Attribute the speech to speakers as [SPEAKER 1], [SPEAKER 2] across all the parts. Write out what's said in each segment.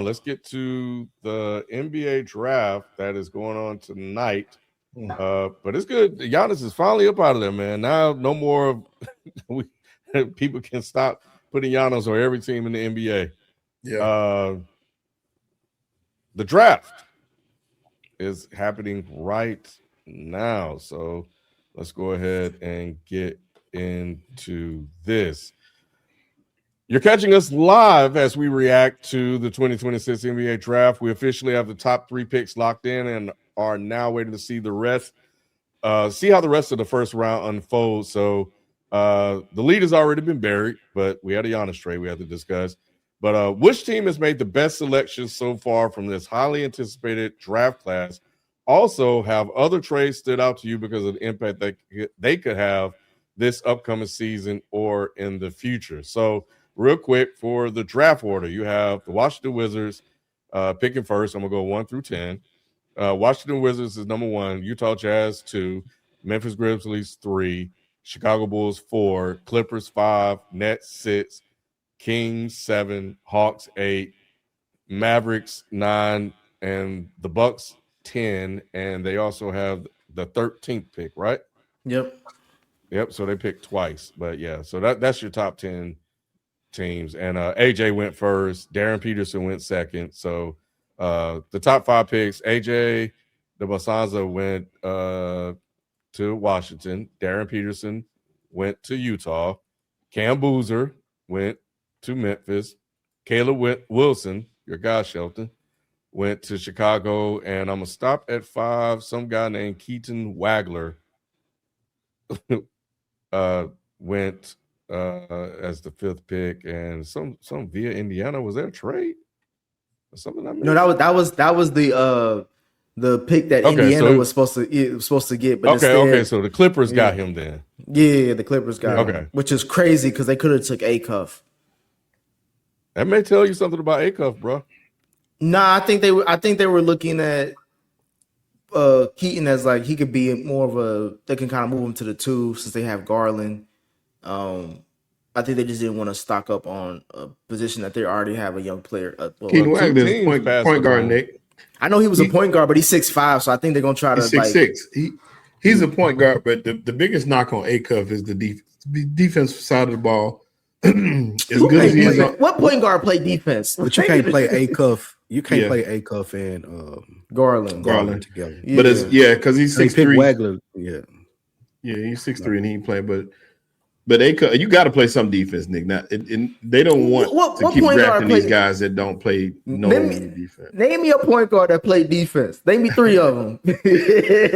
[SPEAKER 1] let's get to the NBA draft that is going on tonight. But it's good. Giannis is finally up out of there, man. Now no more we, people can stop putting Giannis on every team in the NBA.
[SPEAKER 2] Yeah.
[SPEAKER 1] The draft is happening right now. So let's go ahead and get into this. You're catching us live as we react to the 2026 NBA draft. We officially have the top 3 picks locked in and are now waiting to see the rest, see how the rest of the first round unfolds. So the lead has already been buried, but we had a Giannis trade we had to discuss. But which team has made the best selection so far from this highly anticipated draft class? Also, have other trades stood out to you because of the impact that they could have this upcoming season or in the future? So real quick, for the draft order, you have the Washington Wizards picking first. I'm going to go 1 through 10. Washington Wizards is number 1, Utah Jazz 2, Memphis Grizzlies 3, Chicago Bulls 4, Clippers 5, Nets 6, Kings 7, Hawks 8, Mavericks 9, and the Bucks 10. And they also have the 13th pick, right?
[SPEAKER 3] Yep.
[SPEAKER 1] So they picked twice. But yeah, so that's your top 10 teams. And AJ went first. Darren Peterson went second. So the top 5 picks, AJ DeBasanza went to Washington. Darren Peterson went to Utah. Cam Boozer went to Memphis. Caleb Wilson, your guy, Shelton, went to Chicago. And I'm going to stop at 5. Some guy named Keaton Wagler went as the 5th pick, and some via Indiana. Was there a trade or something?
[SPEAKER 3] No, that was the pick that Indiana was supposed to get. But
[SPEAKER 1] okay, so the Clippers got him then.
[SPEAKER 3] Yeah, the Clippers got him, which is crazy because they could have took Acuff.
[SPEAKER 1] That may tell you something about Acuff, bro.
[SPEAKER 3] Nah, I think they were looking at Keaton as like he could be more of a. They can kind of move him to the 2 since they have Garland. I think they just didn't want to stock up on a position that they already have a young player.
[SPEAKER 2] Keaton Wagner is point guard, Nick.
[SPEAKER 3] I know he was a point guard, but he's 6'5", so I think they're gonna try to
[SPEAKER 2] 6'6". He's a point guard, but the biggest knock on Acuff is the defensive side of the ball. As good as he is.
[SPEAKER 3] What point guard play defense?
[SPEAKER 4] But you can't play Acuff. You can't play Acuff and
[SPEAKER 3] Garland
[SPEAKER 4] together.
[SPEAKER 2] But it's because he's 6'3".
[SPEAKER 4] Wagler,
[SPEAKER 2] he's 6'3", and he can play, but Acuff, you got to play some defense, Nick. Now, they don't want to keep drafting these guys that don't play defense.
[SPEAKER 3] Name me a point guard that played defense. Name me 3 of them.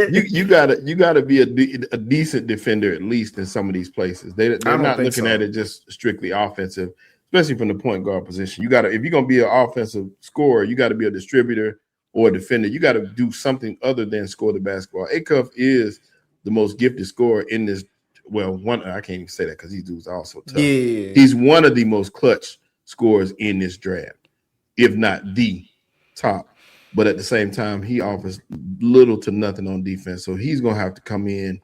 [SPEAKER 2] you gotta be a decent defender at least in some of these places. They're not looking at it just strictly offensive, especially from the point guard position. You got to, if you're gonna be an offensive scorer, you got to be a distributor or a defender. You got to do something other than score the basketball. Acuff is the most gifted scorer in this. Well, I can't even say that because these dudes are also tough.
[SPEAKER 3] Yeah.
[SPEAKER 2] He's one of the most clutch scorers in this draft, if not the top. But at the same time, he offers little to nothing on defense, so he's gonna have to come in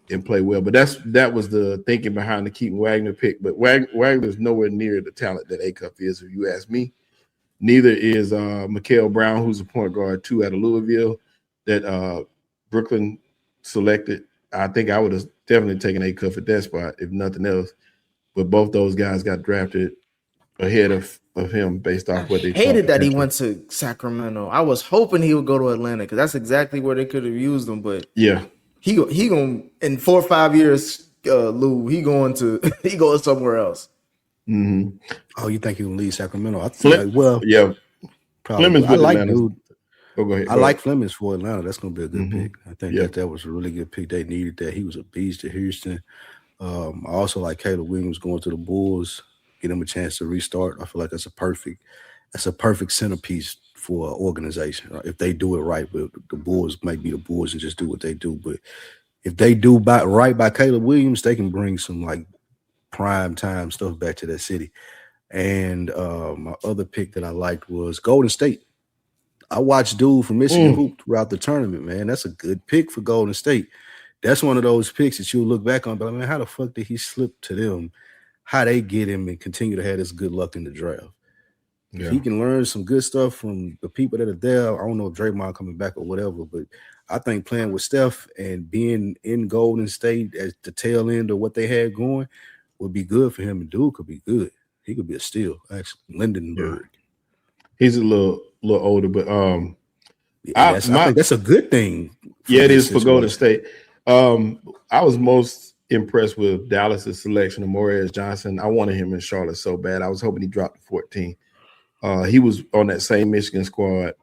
[SPEAKER 2] and play well. But that was the thinking behind the Keaton Wagner pick. But Wagner is nowhere near the talent that Acuff is, if you ask me. Neither is Mikael Brown, who's a point guard too out of Louisville, that Brooklyn selected. I think I would have definitely taken Acuff at that spot, if nothing else. But both those guys got drafted ahead of him based off what they
[SPEAKER 3] hated that he went to Sacramento. I was hoping he would go to Atlanta because that's exactly where they could have used him. But
[SPEAKER 2] yeah,
[SPEAKER 3] he going in 4 or 5 years, Lou. He going somewhere else.
[SPEAKER 2] Mm-hmm.
[SPEAKER 4] Oh, you think he will leave Sacramento? I
[SPEAKER 2] think yeah,
[SPEAKER 4] probably. I like dude.
[SPEAKER 2] Oh, go ahead.
[SPEAKER 4] I like Flemings for Atlanta. That's going to be a good pick. I think that was a really good pick. They needed that. He was a beast at Houston. I also like Caleb Williams going to the Bulls, get him a chance to restart. I feel like that's a perfect centerpiece for an organization. If they do it right, but the Bulls might be the Bulls and just do what they do. But if they do right by Caleb Williams, they can bring some like prime time stuff back to that city. And my other pick that I liked was Golden State. I watched dude from Michigan hoop throughout the tournament, man. That's a good pick for Golden State. That's one of those picks that you'll look back on, but man, how the fuck did he slip to them? How they get him and continue to have this good luck in the draft? If he can learn some good stuff from the people that are there, I don't know if Draymond coming back or whatever, but I think playing with Steph and being in Golden State at the tail end of what they had going would be good for him. And dude could be good. He could be a steal, actually. Lindenberg.
[SPEAKER 2] He's a little older, but
[SPEAKER 4] I think that's a good thing.
[SPEAKER 2] Yeah, it is for Golden State. I was most impressed with Dallas's selection of Morez Johnson. I wanted him in Charlotte so bad. I was hoping he dropped to 14. He was on that same Michigan squad,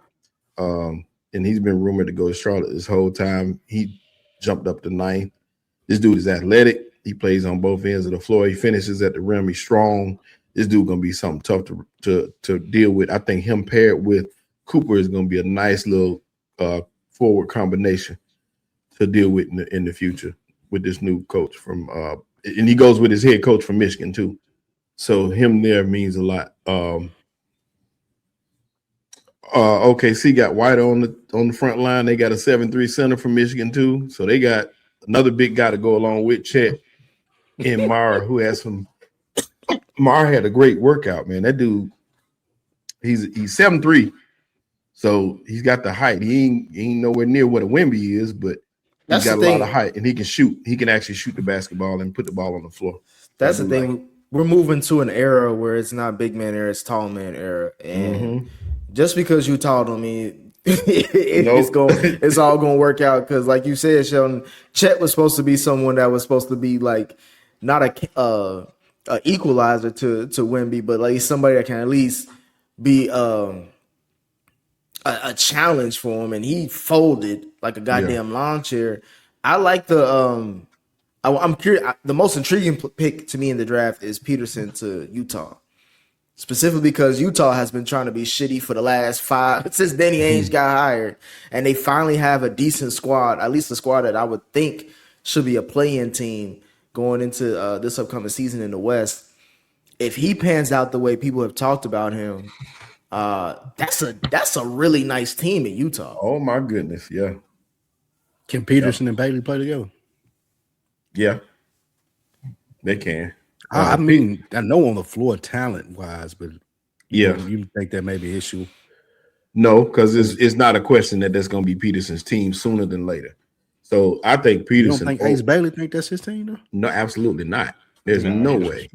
[SPEAKER 2] and he's been rumored to go to Charlotte this whole time. He jumped up to 9th. This dude is athletic. He plays on both ends of the floor. He finishes at the rim. He's strong. This dude gonna be something tough to deal with. I think him paired with Cooper is gonna be a nice little forward combination to deal with in the future with this new coach from and he goes with his head coach from Michigan too. So him there means a lot. OKC got White on the front line. They got a 7'3" center from Michigan too. So they got another big guy to go along with Chet and Mara, who has some. Mara had a great workout, man. That dude, he's 7'3", so he's got the height. He ain't nowhere near what a Wemby is, but he's got a lot of height, and he can shoot. He can actually shoot the basketball and put the ball on the floor.
[SPEAKER 3] That's the thing. We're moving to an era where it's not big man era, it's tall man era, and just because you tall don't mean it's all going to work out. Because, like you said, Sheldon, Chet was supposed to be someone that was supposed to be like not a equalizer to Wemby, but like somebody that can at least be a challenge for him, and he folded like a goddamn lawn chair. I like the I'm curious. The most intriguing pick to me in the draft is Peterson to Utah, specifically because Utah has been trying to be shitty for the last 5 since Danny Ainge got hired, and they finally have a decent squad, at least a squad that I would think should be a play-in team going into this upcoming season in the West. If he pans out the way people have talked about him, that's a really nice team in Utah.
[SPEAKER 2] Oh my goodness, yeah.
[SPEAKER 4] Can Peterson and Bailey play together?
[SPEAKER 2] Yeah, they can.
[SPEAKER 4] I mean, I know on the floor talent wise, but
[SPEAKER 2] yeah,
[SPEAKER 4] you think that may be an issue?
[SPEAKER 2] No, because it's not a question that that's going to be Peterson's team sooner than later. So I think Peterson.
[SPEAKER 4] You don't think Ace Bailey think that's his team though?
[SPEAKER 2] No, absolutely not. There's no way.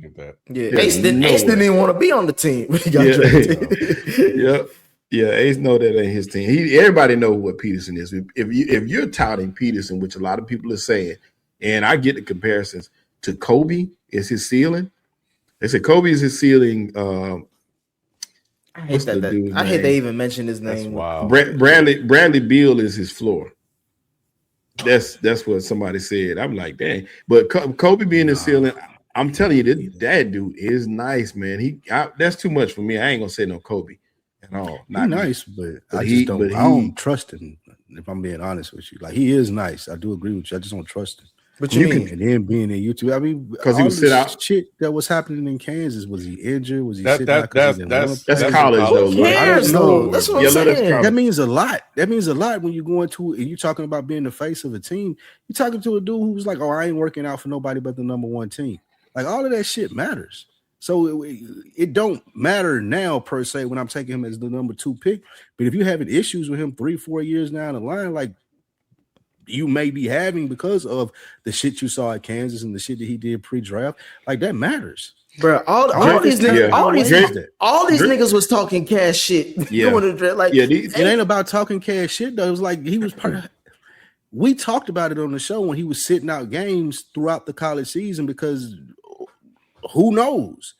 [SPEAKER 3] Yeah, Ace didn't even want to be on the team when he got drafted.
[SPEAKER 2] Yeah, Ace know that ain't his team. Everybody know what Peterson is. If you're touting Peterson, which a lot of people are saying, and I get the comparisons to Kobe is his ceiling. They said Kobe is his ceiling.
[SPEAKER 3] I hate that. I hate they even mention his name.
[SPEAKER 1] Wow.
[SPEAKER 2] Bradley Beal is his floor. That's what somebody said. I'm like, dang. But Kobe being his ceiling, I'm telling you, that dude is nice, man. That's too much for me. I ain't gonna say no Kobe at all.
[SPEAKER 4] He's nice, but I don't trust him. If I'm being honest with you, like he is nice. I do agree with you. I just don't trust him.
[SPEAKER 3] But you mean?
[SPEAKER 4] And then being in YouTube, I mean,
[SPEAKER 2] because he was sit out.
[SPEAKER 4] Shit that was happening in Kansas. Was he injured? Was he sitting out?
[SPEAKER 2] That's college though.
[SPEAKER 3] Who cares, though? That's what I'm saying.
[SPEAKER 4] That means a lot. That means a lot when you go into and you're talking about being the face of a team. You're talking to a dude who's like, "Oh, I ain't working out for nobody but the number one team." Like all of that shit matters. So it don't matter now per se when I'm taking him as the number 2 pick. But if you're having issues with him 3-4 years down the line, like you may be having because of the shit you saw at Kansas and the shit that he did pre-draft, like that matters.
[SPEAKER 3] Bro, all these niggas was talking cash shit.
[SPEAKER 4] It ain't about talking cash shit though. It was like he was we talked about it on the show when he was sitting out games throughout the college season because who knows?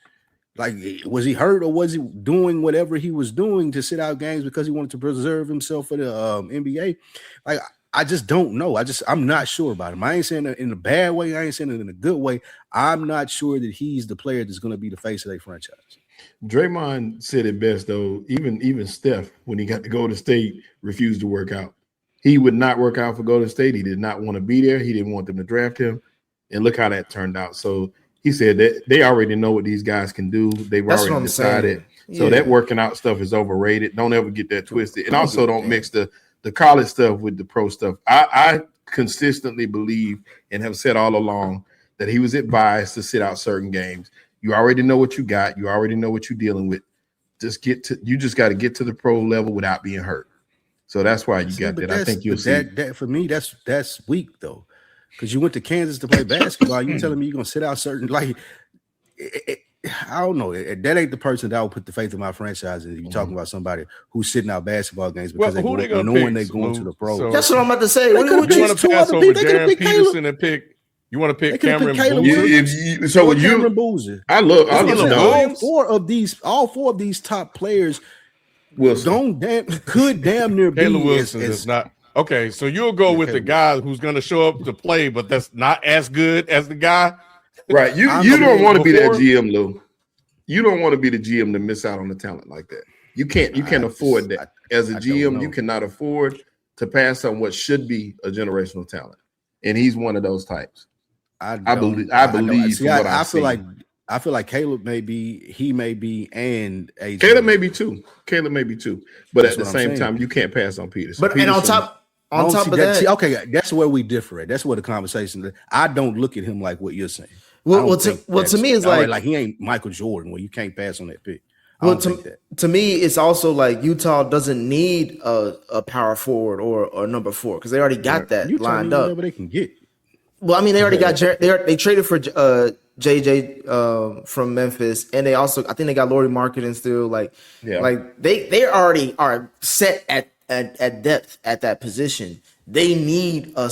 [SPEAKER 4] Like, was he hurt or was he doing whatever he was doing to sit out games because he wanted to preserve himself for the NBA? Like, I just don't know. I'm not sure about him. I ain't saying it in a bad way. I ain't saying it in a good way. I'm not sure that he's the player that's going to be the face of their franchise.
[SPEAKER 2] Draymond said it best though. Even Steph, when he got to Golden State, refused to work out. He would not work out for Golden State. He did not want to be there. He didn't want them to draft him. And look how that turned out. So he said that they already know what these guys can do. They've already decided. So that working out stuff is overrated. Don't ever get that twisted. And also don't mix the college stuff with the pro stuff. I consistently believe and have said all along that he was advised to sit out certain games. You already know what you got. You already know what you're dealing with. just got to get to the pro level without being hurt. So that's why you got that. I think you'll see
[SPEAKER 4] that for me. That's weak though, because you went to Kansas to play basketball. You telling me you're gonna sit out certain like. I don't know. That ain't the person that I would put the faith in my franchise in. You're talking about somebody who's sitting out basketball games because
[SPEAKER 1] Well,
[SPEAKER 4] they're going to the pros.
[SPEAKER 1] So-
[SPEAKER 3] That's what I'm about to say.
[SPEAKER 4] They
[SPEAKER 3] What
[SPEAKER 4] could've
[SPEAKER 3] would
[SPEAKER 1] You
[SPEAKER 3] you
[SPEAKER 1] want to pass over Darren Peterson and pick? You want to pick
[SPEAKER 4] They could've
[SPEAKER 1] Cameron
[SPEAKER 4] picked Caleb
[SPEAKER 1] Boozer?
[SPEAKER 4] Williams. Cameron Boozer.
[SPEAKER 2] I love
[SPEAKER 1] Caleb
[SPEAKER 2] no.
[SPEAKER 1] Williams?
[SPEAKER 4] All four of these top players
[SPEAKER 2] Wilson.
[SPEAKER 4] could damn near
[SPEAKER 1] Caleb
[SPEAKER 4] be
[SPEAKER 1] Wilson is not okay. So you'll go with the guy who's going to show up to play, but that's not as good as the guy.
[SPEAKER 2] Right. You don't want to be that GM, Lou. You don't want to be the GM to miss out on the talent like that. You can't afford that. As a GM, you cannot afford to pass on what should be a generational talent. And he's one of those types. I believe.
[SPEAKER 4] See, I feel like Caleb may be, and AJ.
[SPEAKER 2] Caleb may be too. But at the same time, you can't pass on Peterson.
[SPEAKER 3] But and on top of that,
[SPEAKER 4] okay, that's where we differ at. That's where the conversation. I don't look at him like what you're saying.
[SPEAKER 3] Well, to me, it's like
[SPEAKER 4] he ain't Michael Jordan where you can't pass on that pick.
[SPEAKER 3] Well, to me, it's also like Utah doesn't need a power forward or number 4 because they already got that
[SPEAKER 4] Utah
[SPEAKER 3] lined up.
[SPEAKER 4] Whatever they can get.
[SPEAKER 3] Well, I mean, they already got they traded for JJ from Memphis, and they also I think they got Lauri Markkanen still. Like they already are set at depth at that position. They need a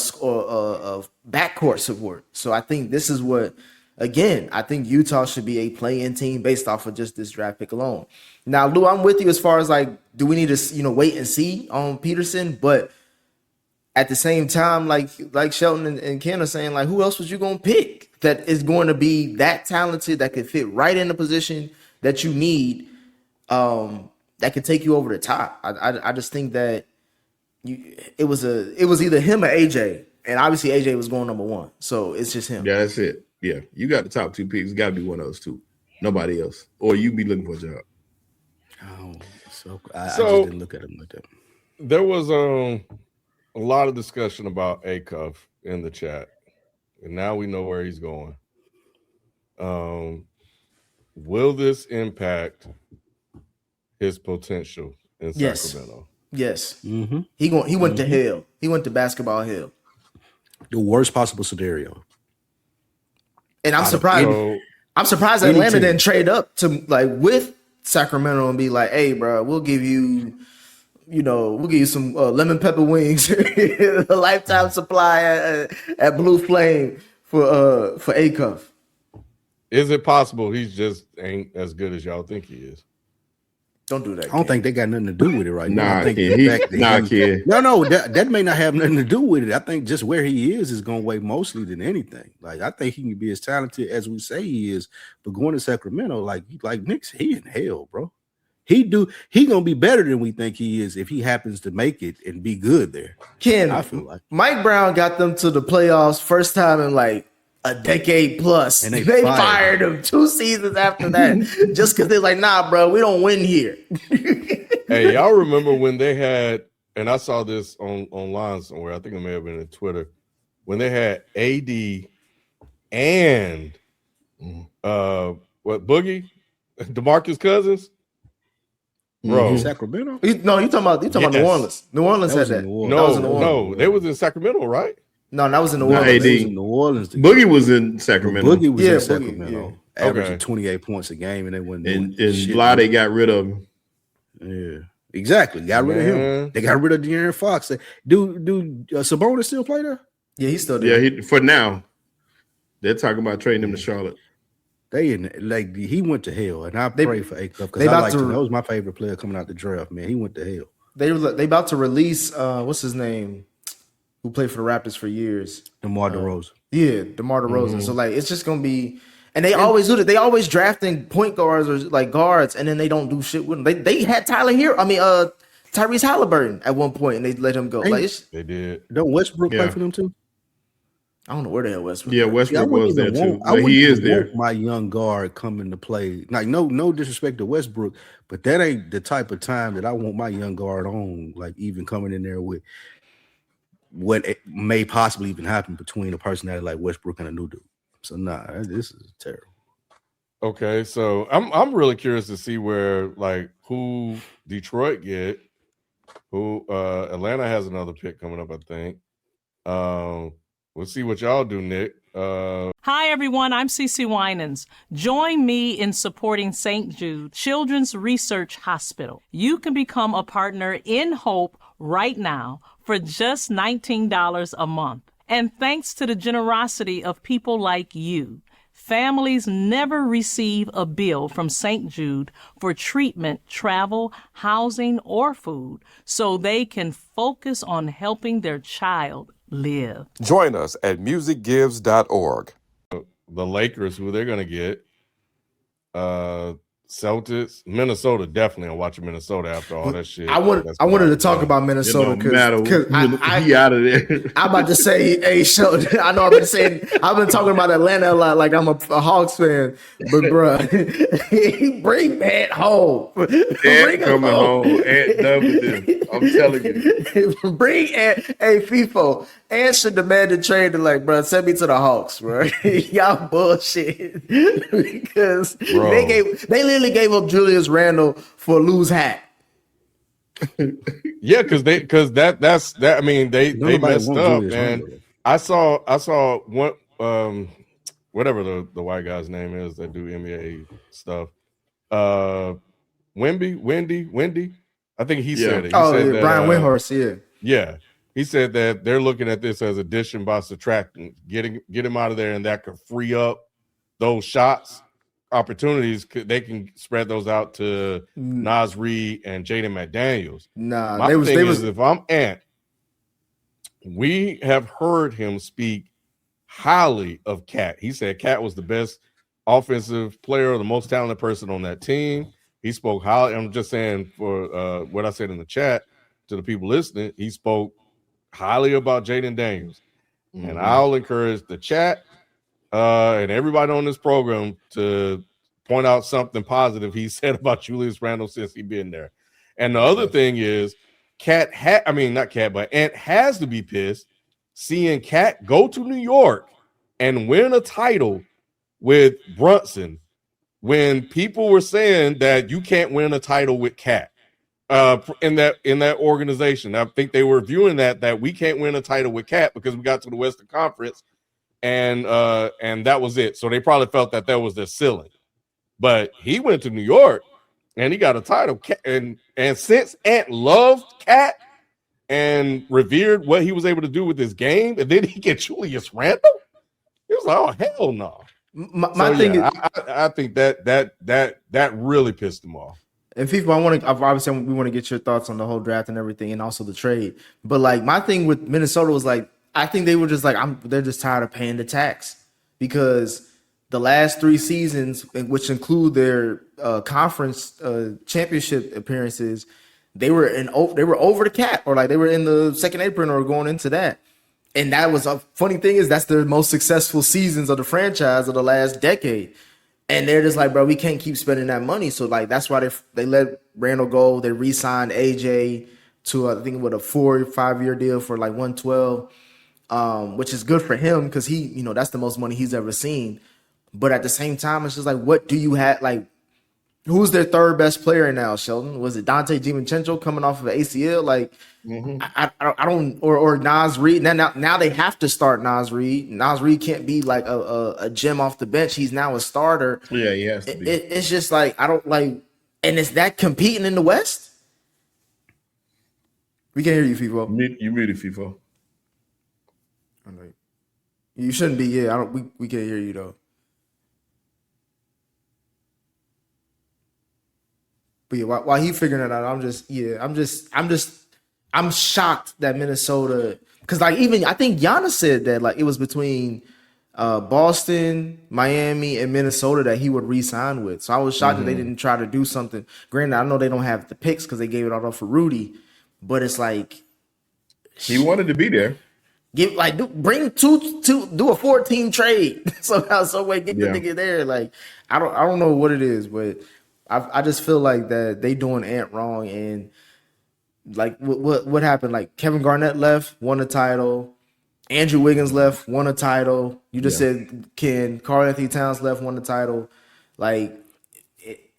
[SPEAKER 3] backcourt support. So I think this is what. Again, I think Utah should be a play-in team based off of just this draft pick alone. Now, Lou, I'm with you as far as like, do we need to wait and see on Peterson? But at the same time, like Shelton and Ken are saying, like, who else was you going to pick that is going to be that talented that could fit right in the position that you need, that could take you over the top? I just think that it was either him or AJ, and obviously AJ was going number 1, so it's just him.
[SPEAKER 2] Yeah, that's it. Yeah, you got the top 2 picks. It's got to be one of those two. Nobody else. Or you be looking for a job.
[SPEAKER 4] I just didn't look at him like that.
[SPEAKER 1] There was a lot of discussion about Acuff in the chat, and now we know where he's going. Will this impact his potential in Sacramento?
[SPEAKER 3] Yes.
[SPEAKER 4] Mm-hmm.
[SPEAKER 3] He went to hell. He went to basketball hell.
[SPEAKER 4] The worst possible scenario.
[SPEAKER 3] And I'm surprised. I'm surprised Atlanta didn't trade up to like with Sacramento and be like, "Hey, bro, we'll give you some lemon pepper wings, a lifetime supply at Blue Flame for Acuff."
[SPEAKER 1] Is it possible he's just ain't as good as y'all think he is?
[SPEAKER 3] Don't do that.
[SPEAKER 4] I don't think they got nothing to do with it right now. I think
[SPEAKER 2] kid.
[SPEAKER 4] No, that may not have nothing to do with it. I think just where he is going to weigh mostly than anything. Like I think he can be as talented as we say he is, but going to Sacramento, like Nick, he in hell, bro. He gonna be better than we think he is if he happens to make it and be good there.
[SPEAKER 3] Ken,
[SPEAKER 4] I feel like
[SPEAKER 3] Mike Brown got them to the playoffs first time in like a decade plus, and they fired him 2 seasons after that just because they're like, nah, bro, we don't win here.
[SPEAKER 1] Hey, y'all remember when they had, and I saw this online somewhere, I think it may have been on Twitter, when they had AD and Boogie, DeMarcus Cousins, bro.
[SPEAKER 4] Sacramento?
[SPEAKER 3] No, you talking about New Orleans. New Orleans had that.
[SPEAKER 1] No, they was in Sacramento, right?
[SPEAKER 3] No, that was in New Orleans.
[SPEAKER 2] AD.
[SPEAKER 4] In New Orleans.
[SPEAKER 2] Boogie was in Sacramento.
[SPEAKER 4] Boogie was in Sacramento, averaging 28 points a game, and they wouldn't.
[SPEAKER 2] And Vlade got rid of him.
[SPEAKER 4] Yeah, exactly. Got rid of him. They got rid of De'Aaron Fox. Do Sabonis still play there?
[SPEAKER 3] Yeah, he's still there.
[SPEAKER 2] Yeah, for now. They're talking about trading him to Charlotte.
[SPEAKER 4] He went to hell, and I pray for Acuff because that was my favorite player coming out the draft. Man, he went to hell.
[SPEAKER 3] They about to release what's his name, who played for the Raptors for years,
[SPEAKER 4] DeMar DeRozan.
[SPEAKER 3] Yeah, DeMar DeRozan. So like, it's just gonna be, and they always do that. They always drafting point guards or like guards, and then they don't do shit with them. They had Tyrese Halliburton at one point, and they let him go.
[SPEAKER 1] They did.
[SPEAKER 4] Don't Westbrook play for them too?
[SPEAKER 3] I don't know where the hell Westbrook.
[SPEAKER 2] Yeah, Westbrook was there too. He is there.
[SPEAKER 4] My young guard coming to play. Like no disrespect to Westbrook, but that ain't the type of time that I want my young guard on. Like even coming in there with what may possibly even happen between a personality like Westbrook and a new dude. So this is terrible.
[SPEAKER 1] Okay, so I'm really curious to see where like who Detroit get, who Atlanta has another pick coming up, I think. We'll see what y'all do, Nick.
[SPEAKER 5] Hi, everyone. I'm Cece Winans. Join me in supporting St. Jude Children's Research Hospital. You can become a partner in Hope right now for just $19 a month. And thanks to the generosity of people like you, families never receive a bill from St. Jude for treatment, travel, housing, or food, so they can focus on helping their child live.
[SPEAKER 6] Join us at musicgives.org.
[SPEAKER 1] The Lakers, who they're gonna get. Celtics, Minnesota, definitely. I'm watching Minnesota after all that shit.
[SPEAKER 3] I wanted to talk about Minnesota because
[SPEAKER 2] he out of there.
[SPEAKER 3] I'm about to say, hey, Sheldon, I know I've been talking about Atlanta a lot, like I'm a Hawks fan, but bro, bring Ant home.
[SPEAKER 2] Ant coming home. Ant W. I'm telling you.
[SPEAKER 3] Bring Ant. Hey, FIFO. Ant should demand a trade to like, bro, send me to the Hawks, bro. Y'all bullshit because they literally gave up Julius Randle for a loose hat.
[SPEAKER 1] Yeah, because that's that. I mean, they messed up, man. I saw one whatever the white guy's name is that do NBA stuff. Wendy. I think he said it. He said that,
[SPEAKER 3] Brian Windhorst.
[SPEAKER 1] Yeah. He said that they're looking at this as addition by subtraction, get him out of there, and that could free up those shots opportunities. They can spread those out to Naz Reid and Jaden McDaniels.
[SPEAKER 3] Nah,
[SPEAKER 1] my thing is, if I'm Ant, we have heard him speak highly of Cat. He said Cat was the best offensive player, the most talented person on that team. He spoke highly. I'm just saying for what I said in the chat to the people listening, he spoke highly about Jaden Daniels. And I'll encourage the chat and everybody on this program to point out something positive he said about Julius Randle since he's been there. And the other thing is, Ant has to be pissed seeing Cat go to New York and win a title with Brunson when people were saying that you can't win a title with Cat. In that organization, I think they were viewing that we can't win a title with Cat because we got to the Western Conference, and that was it. So they probably felt that was their ceiling. But he went to New York and he got a title. And since Ant loved Cat and revered what he was able to do with his game, and then he get Julius Randle, he was like, "Oh hell no!"
[SPEAKER 3] My thing is,
[SPEAKER 1] I think that really pissed him off.
[SPEAKER 3] And FIFA, obviously we want to get your thoughts on the whole draft and everything, and also the trade. But like my thing with Minnesota was like, I think they were just like, they're just tired of paying the tax because the last 3 seasons, which include their conference championship appearances, they were over the cap, or like they were in the second apron or going into that. And that was a funny thing is that's their most successful seasons of the franchise of the last decade. And they're just like, bro, we can't keep spending that money. So like that's why they let Randall go. They re-signed AJ to I think with a 4 or 5 year deal for like 112, which is good for him because he, that's the most money he's ever seen. But at the same time, it's just like, what do you have? Like, who's their third best player now, Sheldon? Was it Dante DiVincenzo coming off of ACL? Like, I don't, or Naz Reid. Now they have to start Naz Reid. Naz Reid can't be like a gem off the bench. He's now a starter.
[SPEAKER 2] Yeah, he has to be.
[SPEAKER 3] It's just like, I don't like, and is that competing in the West? We can't hear you, FIFO.
[SPEAKER 2] You muted, FIFO.
[SPEAKER 3] You shouldn't be. Yeah, we can't hear you though. But yeah, while he figuring it out, I'm shocked that Minnesota, because like even I think Giannis said that like it was between Boston, Miami, and Minnesota that he would re-sign with. So I was shocked that they didn't try to do something. Granted, I know they don't have the picks because they gave it all up for Rudy, but it's like
[SPEAKER 2] he wanted to be there.
[SPEAKER 3] Bring two, do a 14 trade somehow, some way, get the nigga there. Like I don't know what it is, but I just feel like that they doing Ant wrong. And like what happened? Like Kevin Garnett left, won a title. Andrew Wiggins left, won a title. You just said Karl Anthony Towns left, won the title. Like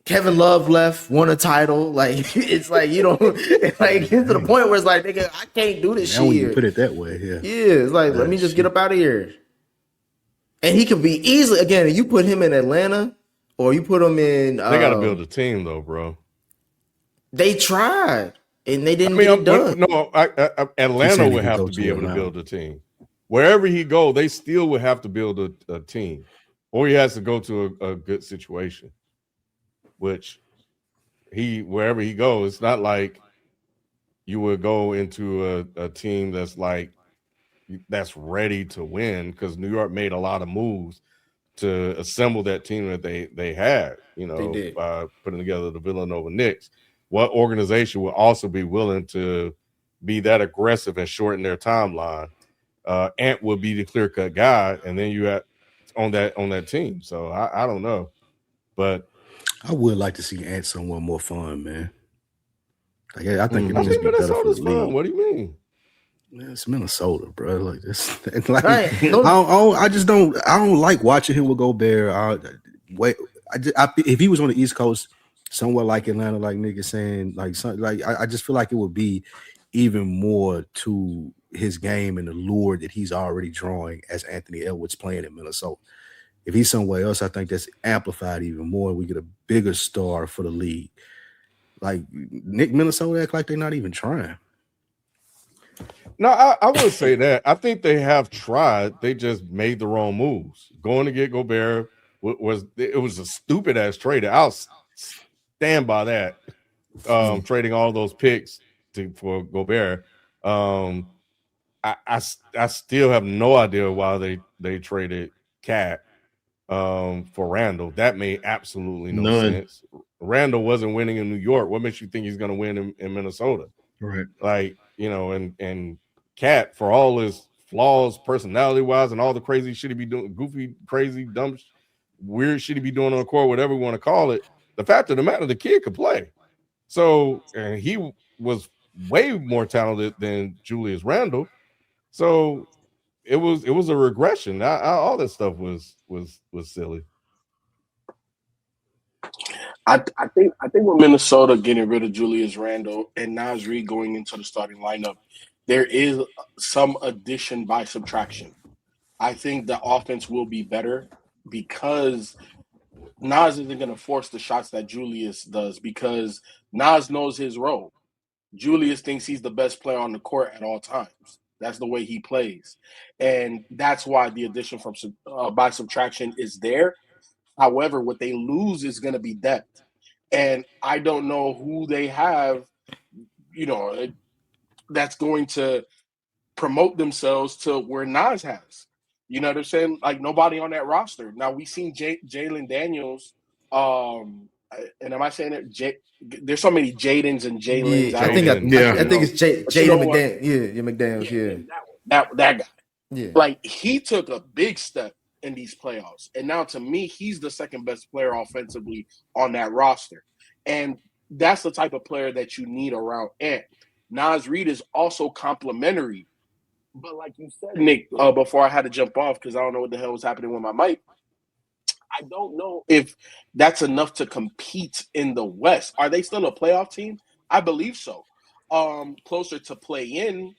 [SPEAKER 3] Kevin Love left, won a title. Like it's like you don't like get to the point where it's like, nigga, I can't do this
[SPEAKER 4] Now
[SPEAKER 3] shit
[SPEAKER 4] when you
[SPEAKER 3] here.
[SPEAKER 4] put it that way, yeah.
[SPEAKER 3] Yeah, it's like let me just get up out of here. And he could be easily again. You put him in Atlanta, or you put him in.
[SPEAKER 1] They got to build a team though, bro.
[SPEAKER 3] They tried and they didn't get
[SPEAKER 1] I'm,
[SPEAKER 3] it done.
[SPEAKER 1] no, Atlanta
[SPEAKER 4] saying he
[SPEAKER 1] would
[SPEAKER 4] could
[SPEAKER 1] have
[SPEAKER 4] go
[SPEAKER 1] to be
[SPEAKER 4] to
[SPEAKER 1] able to
[SPEAKER 4] Atlanta.
[SPEAKER 1] build a team. Wherever he go, they still would have to build a team, or he has to go to a good situation. Which wherever he goes, it's not like you would go into a team that's ready to win, because New York made a lot of moves to assemble that team that they had, you know,
[SPEAKER 3] They did.
[SPEAKER 1] putting together the Villanova Knicks. What organization will also be willing to be that aggressive and shorten their timeline? Ant would be the clear-cut guy, and then you have on that team. So I don't know, but
[SPEAKER 4] I would like to see Ant somewhere more fun, man. Like I think it
[SPEAKER 1] I
[SPEAKER 4] would just
[SPEAKER 1] think
[SPEAKER 4] be better for the
[SPEAKER 1] Minnesota's fun.
[SPEAKER 4] league.
[SPEAKER 1] What do you mean?
[SPEAKER 4] Man, it's Minnesota, bro. Like this, it's like
[SPEAKER 3] Right.
[SPEAKER 4] I just don't like watching him with Gobert. If he was on the East Coast, somewhere like Atlanta, like niggas saying, I just feel like it would be even more to his game and the lure that he's already drawing as Anthony Edwards playing in Minnesota. If he's somewhere else, I think that's amplified even more. We get a bigger star for the league. Like Minnesota act like they're not even trying.
[SPEAKER 1] No, I would say that. I think they have tried. They just made the wrong moves. Going to get Gobert was a stupid ass trade. I'll stand by that. Trading all those picks for Gobert. I still have no idea why they traded Cat for Randall. That made absolutely no sense. Randall wasn't winning in New York. What makes you think he's going to win in Minnesota?
[SPEAKER 2] Right.
[SPEAKER 1] Like, you know, and Cat, for all his flaws personality wise and all the crazy shit he be doing, goofy, crazy, dumb, weird shit he be doing on the court, whatever we want to call it, the fact of the matter, the kid could play. So, and he was way more talented than Julius Randle. So it was a regression. All that stuff was silly.
[SPEAKER 7] I think with Minnesota getting rid of Julius Randle and Naz Reid going into the starting lineup, there is some addition by subtraction. I think the offense will be better because Naz isn't going to force the shots that Julius does, because Naz knows his role. Julius thinks he's the best player on the court at all times. That's the way he plays. And that's why the addition from by subtraction is there. However, what they lose is going to be depth. And I don't know who they have, you know, that's going to promote themselves to where Naz has. You know what I'm saying? Like, nobody on that roster. Now, we've seen Jalen Daniels. And am I saying it? There's so many Jadens and Jalen's.
[SPEAKER 3] Yeah, I think it's Jaden McDaniels. Yeah, McDaniels. Yeah,
[SPEAKER 7] that guy.
[SPEAKER 3] Yeah,
[SPEAKER 7] like he took a big step in these playoffs, and now to me, he's the second best player offensively on that roster, and that's the type of player that you need around Ant. Naz Reid is also complimentary, but like you said, Nick, before I had to jump off because I don't know what the hell was happening with my mic. I don't know if that's enough to compete in the West. Are they still a playoff team? I believe so. Closer to play in,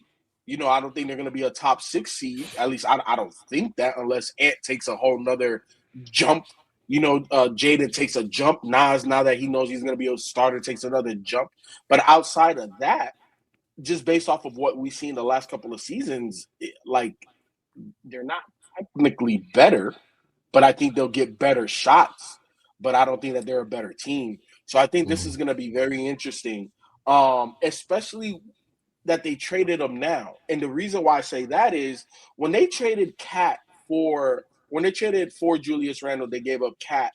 [SPEAKER 7] you know, I don't think they're going to be a top 6 seed. At least I don't think that, unless Ant takes a whole nother jump. You know, Jaden takes a jump. Naz, now that he knows he's going to be a starter, takes another jump. But outside of that, just based off of what we've seen the last couple of seasons, like, they're not technically better, but I think they'll get better shots. But I don't think that they're a better team. So I think this is going to be very interesting, especially that they traded him now. And the reason why I say that is when they traded for Julius Randle, they gave up Cat.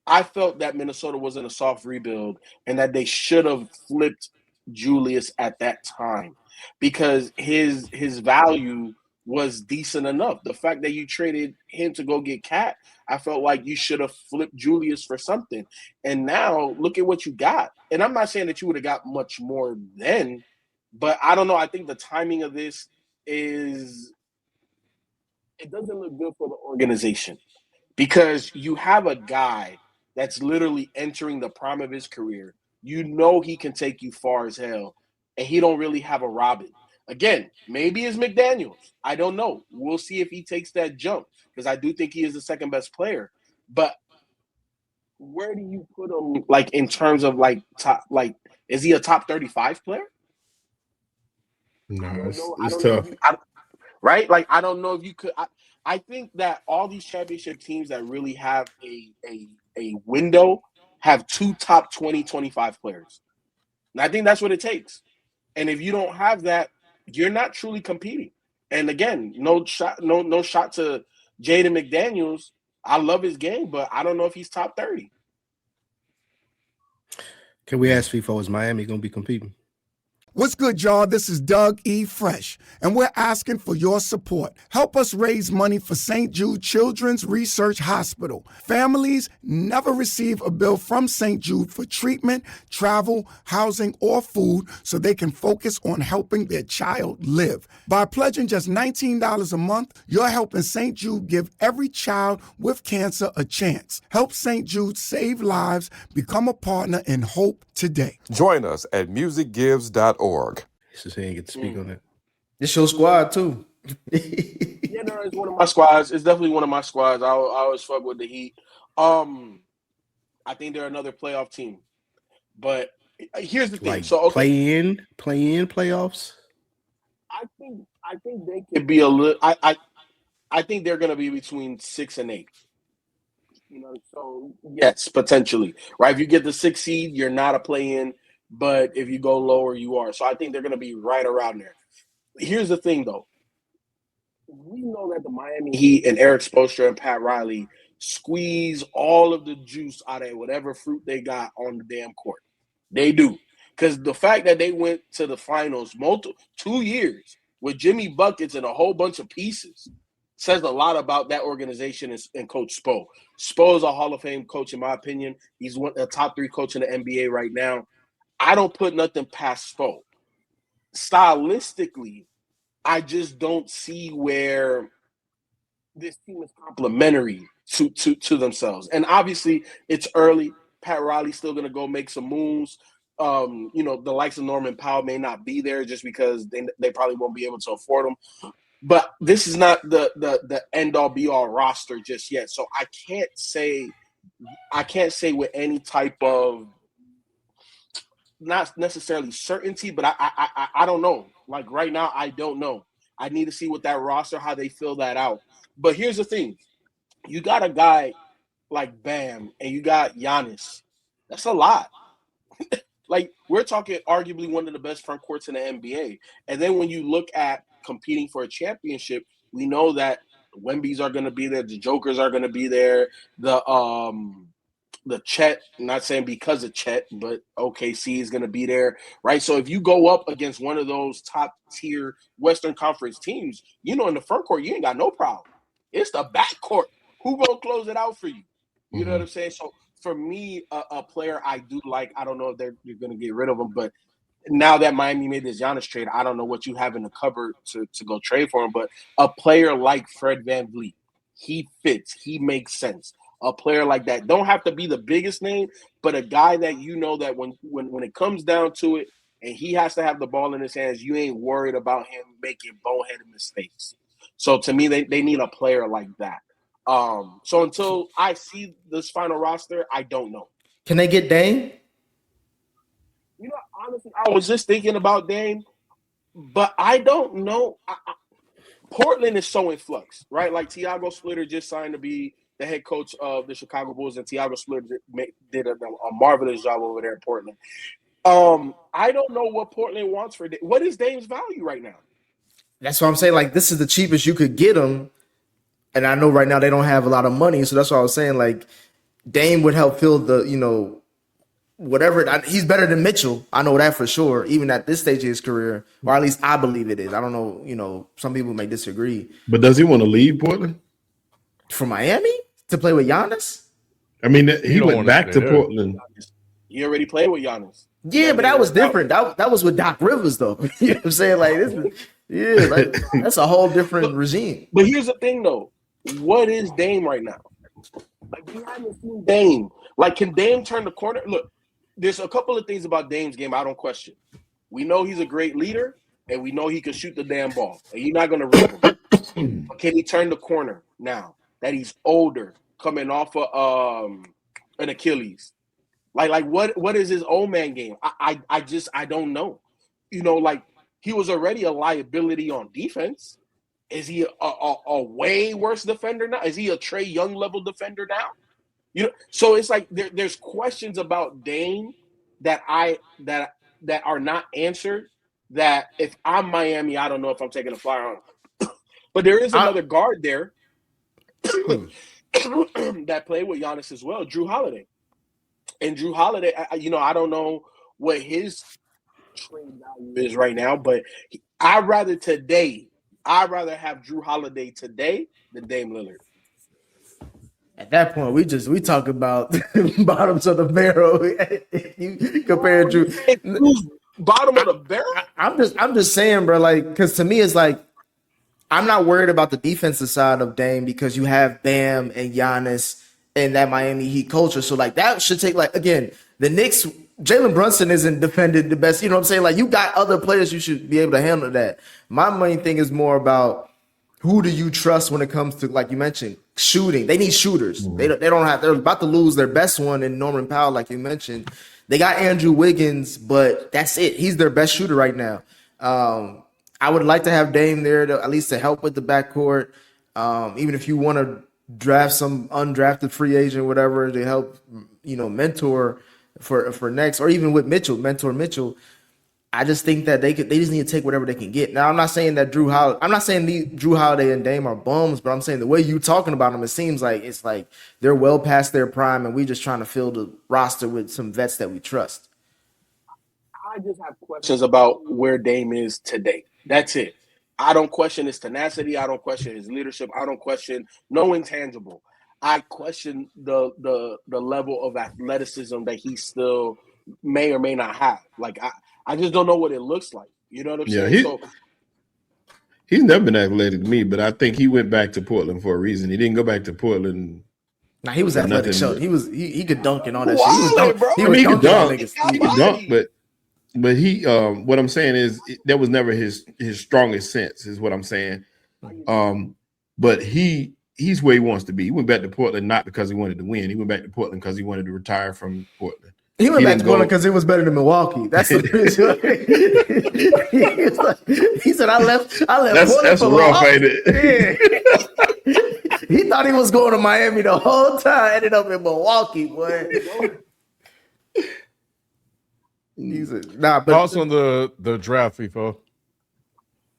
[SPEAKER 7] I felt that Minnesota was in a soft rebuild and that they should have flipped Julius at that time because his value was decent enough. The fact that you traded him to go get Cat, I felt like you should have flipped Julius for something. And now look at what you got. And I'm not saying that you would have got much more then, but I don't know. I think the timing of this it doesn't look good for the organization because you have a guy that's literally entering the prime of his career, you know he can take you far as hell, and he don't really have a Robin. Again, maybe it's McDaniels. I don't know. We'll see if he takes that jump because I do think he is the second best player. But where do you put him, like, in terms of, like, top, like, is he a top 35 player?
[SPEAKER 2] No, it's
[SPEAKER 7] don't
[SPEAKER 2] tough.
[SPEAKER 7] know right? Like, I don't know if you could. I think that all these championship teams that really have a window have 2 top 20, 25 players. And I think that's what it takes. And if you don't have that, you're not truly competing. And again, no shot to Jaden McDaniels. I love his game, but I don't know if he's top 30.
[SPEAKER 4] Can we ask FIFO, is Miami going to be competing?
[SPEAKER 8] What's good, y'all? This is Doug E. Fresh, and we're asking for your support. Help us raise money for St. Jude Children's Research Hospital. Families never receive a bill from St. Jude for treatment, travel, housing, or food so they can focus on helping their child live. By pledging just $19 a month, you're helping St. Jude give every child with cancer a chance. Help St. Jude save lives. Become a partner in hope today.
[SPEAKER 6] Join us at musicgives.org.
[SPEAKER 4] He ain't get to speak on that.
[SPEAKER 3] This your squad too.
[SPEAKER 7] Yeah, no, it's one of my squads. It's definitely one of my squads. I always fuck with the Heat. I think they're another playoff team. But here's the thing.
[SPEAKER 4] Like
[SPEAKER 7] So
[SPEAKER 4] play in playoffs.
[SPEAKER 7] I think they could be a little. I think they're gonna be between 6 and 8. So yes, potentially. Right. If you get the 6th seed, you're not a play-in. But if you go lower, you are. So I think they're going to be right around there. Here's the thing, though. We know that the Miami Heat and Eric Spoelstra and Pat Riley squeeze all of the juice out of whatever fruit they got on the damn court. They do. Because the fact that they went to the finals 2 years with Jimmy Buckets and a whole bunch of pieces says a lot about that organization and Coach Spo. Spo is a Hall of Fame coach, in my opinion. He's a top 3 coach in the NBA right now. I don't put nothing past Spo. Stylistically, I just don't see where this team is complementary to themselves. And obviously, it's early. Pat Riley's still going to go make some moves. The likes of Norman Powell may not be there just because they probably won't be able to afford them. But this is not the end-all, be-all roster just yet. So I can't say with any type of, not necessarily certainty, but I don't know. Like right now, I don't know. I need to see what that roster, how they fill that out. But here's the thing. You got a guy like Bam and you got Giannis. That's a lot. Like, we're talking arguably one of the best front courts in the NBA. And then when you look at competing for a championship, we know that the Wembys are going to be there. The Jokers are going to be there. The Chet, not saying because of Chet, but OKC is going to be there, right? So if you go up against one of those top-tier Western Conference teams, in the front court, you ain't got no problem. It's the back court. Who going to close it out for you? You know what I'm saying? So for me, a player I do like, I don't know if you're going to get rid of him, but now that Miami made this Giannis trade, I don't know what you have in the cupboard to go trade for him, but a player like Fred VanVleet, he fits. He makes sense. A player like that don't have to be the biggest name, but a guy that that when it comes down to it and he has to have the ball in his hands, you ain't worried about him making boneheaded mistakes. So to me, they need a player like that. So until I see this final roster, I don't know.
[SPEAKER 3] Can they get Dame?
[SPEAKER 7] Honestly, I was just thinking about Dame, but I don't know. Portland is so in flux, right? Like Tiago Splitter just signed to be the head coach of the Chicago Bulls, and Tiago Splitter did a marvelous job over there in Portland. I don't know what Portland wants for Dame. What is Dame's value right now?
[SPEAKER 3] That's what I'm saying. Like, this is the cheapest you could get him. And I know right now they don't have a lot of money. So that's what I was saying. Like, Dame would help fill the, whatever. He's better than Mitchell. I know that for sure, even at this stage of his career, or at least I believe it is. I don't know. Some people may disagree.
[SPEAKER 2] But does he want to leave Portland?
[SPEAKER 3] For Miami? To play with Giannis?
[SPEAKER 2] I mean, he went back to Portland.
[SPEAKER 7] He already played with Giannis.
[SPEAKER 3] Yeah, but that was different. That was with Doc Rivers, though. You know what I'm saying? Like, that's a whole different regime.
[SPEAKER 7] But here's the thing, though. What is Dame right now? Like we haven't seen Dame. Like, can Dame turn the corner? Look, there's a couple of things about Dame's game I don't question. We know he's a great leader, and we know he can shoot the damn ball. And you're not going to rip him. But can he turn the corner now that he's older, coming off of an Achilles? Like what is his old man game? I don't know. You know, like he was already a liability on defense. Is he a way worse defender now? Is he a Trae Young level defender now? You know, so it's like there's questions about Dame that are not answered. That if I'm Miami, I don't know if I'm taking a flyer on. But there is another guard there that played with Giannis as well, Drew Holiday. And Drew Holiday, I don't know what his trade value is right now, but I'd rather have Drew Holiday today than Dame Lillard.
[SPEAKER 3] At that point, we talk about bottoms of the barrel. You compare Drew.
[SPEAKER 7] Bottom of the barrel?
[SPEAKER 3] I'm just saying, bro, like, because to me it's like I'm not worried about the defensive side of Dame because you have Bam and Giannis and that Miami Heat culture. So like that should take, like, again, the Knicks, Jalen Brunson isn't defended the best. You know what I'm saying? Like, you got other players, you should be able to handle that. My main thing is more about who do you trust when it comes to, like you mentioned, shooting. They need shooters. They don't have. They're about to lose their best one in Norman Powell, like you mentioned. They got Andrew Wiggins, but that's it. He's their best shooter right now. I would like to have Dame there at least to help with the backcourt. Even if you want to draft some undrafted free agent, whatever, to help, mentor for next, or even with mentor Mitchell. I just think that they just need to take whatever they can get. Now, I'm not saying that Drew Holiday and Dame are bums, but I'm saying the way you talking about them, it seems like it's like they're well past their prime, and we just trying to fill the roster with some vets that we trust.
[SPEAKER 7] I just have questions about where Dame is today. That's it. I don't question his tenacity. I don't question his leadership. I don't question no intangible. I question the level of athleticism that he still may or may not have. Like I just don't know what it looks like. You know what I'm saying?
[SPEAKER 2] He's never been athletic to me, but I think he went back to Portland for a reason. He didn't go back to Portland.
[SPEAKER 3] Now he was athletic. He could dunk and all that
[SPEAKER 2] shit.
[SPEAKER 3] He was dunking.
[SPEAKER 2] He could dunk, but he what I'm saying is that was never his strongest sense, is what I'm saying. But he's where he wants to be. He went back to Portland not because he wanted to win. He went back to Portland because he wanted to retire from Portland.
[SPEAKER 3] He went back to Portland because it was better than Milwaukee. That's the reason. He said, "I left."
[SPEAKER 2] That's rough, ain't it?
[SPEAKER 3] Yeah. He thought he was going to Miami the whole time. Ended up in Milwaukee, boy.
[SPEAKER 1] Thoughts on the draft, FIFO?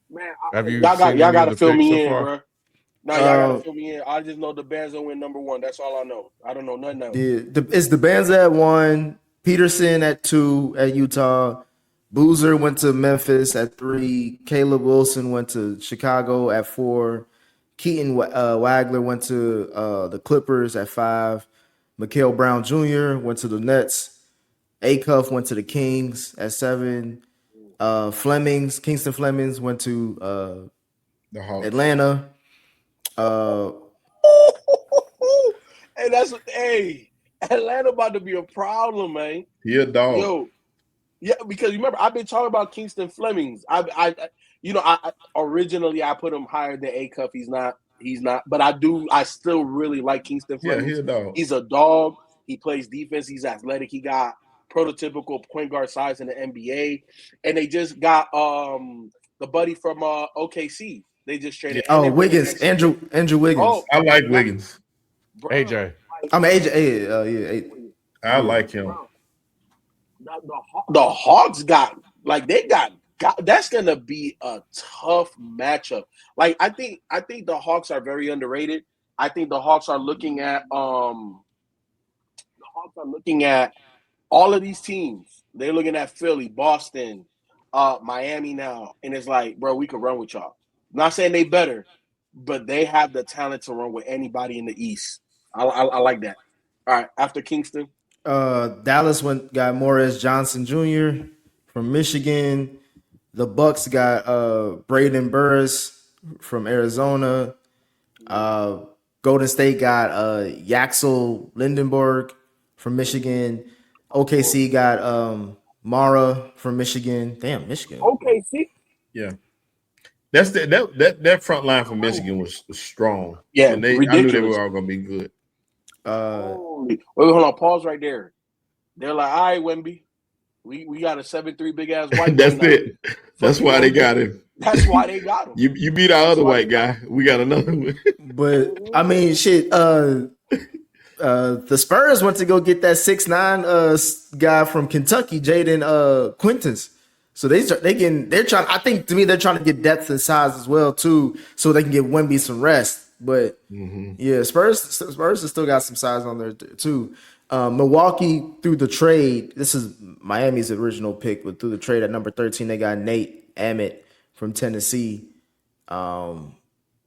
[SPEAKER 7] Man,
[SPEAKER 1] y'all
[SPEAKER 7] gotta fill me in,
[SPEAKER 1] so
[SPEAKER 7] bro. No, y'all gotta fill me in. I just know the Bands will win number one. That's all I know. I don't know nothing else.
[SPEAKER 3] Yeah, it's the Bands at 1, Peterson at 2 at Utah, Boozer went to Memphis at 3, Caleb Wilson went to Chicago at 4, Keaton Wagler went to the Clippers at 5, Mikael Brown Jr. went to the Nets, Acuff went to the Kings at 7, Kingston Flemings went to
[SPEAKER 2] the Hawks.
[SPEAKER 3] Atlanta.
[SPEAKER 7] Atlanta about to be a problem, man.
[SPEAKER 2] He a dog.
[SPEAKER 7] Yo, yeah, because remember I've been talking about Kingston Flemings. I originally I put him higher than Acuff. He's not, but I still really like Kingston Flemings.
[SPEAKER 2] Yeah, he's a dog.
[SPEAKER 7] He's a dog. He plays defense. He's athletic. He got prototypical point guard size in the NBA, and they just got the buddy from OKC. They just traded.
[SPEAKER 3] Wiggins, Andrew Wiggins.
[SPEAKER 2] Oh, I like Wiggins.
[SPEAKER 1] AJ.
[SPEAKER 3] I'm AJ.
[SPEAKER 2] I like him.
[SPEAKER 7] The Hawks got that's gonna be a tough matchup. Like I think the Hawks are very underrated. I think the Hawks are looking at all of these teams. They're looking at Philly, Boston, Miami now, and it's like, bro, we could run with y'all. I'm not saying they better, but they have the talent to run with anybody in the East. I like that. All right, after Kingston,
[SPEAKER 3] Dallas got Morris Johnson Jr. from Michigan. The Bucks got Braden Burris from Arizona. Golden State got Yaxel Lindenberg from Michigan. OKC got Mara from Michigan. Damn, Michigan.
[SPEAKER 7] OKC.
[SPEAKER 2] Yeah. That's that front line for Michigan was strong.
[SPEAKER 7] Yeah,
[SPEAKER 2] and I knew they were all gonna be good.
[SPEAKER 7] Wait, hold on, pause right there. They're like, all right, Wemby, we got a 7'3" big ass white.
[SPEAKER 2] That's it. That's why they got him.
[SPEAKER 7] That's why they got him.
[SPEAKER 2] You beat our other white guy. We got another one.
[SPEAKER 3] But I mean, shit. The Spurs went to go get that 6'9" guy from Kentucky, Jaden Quintez. So they're trying. I think to me they're trying to get depth and size as well too, so they can give Wemby some rest. But yeah, Spurs has still got some size on there too. Milwaukee through the trade. This is Miami's original pick, but through the trade at number 13, they got Nate Emmett from Tennessee.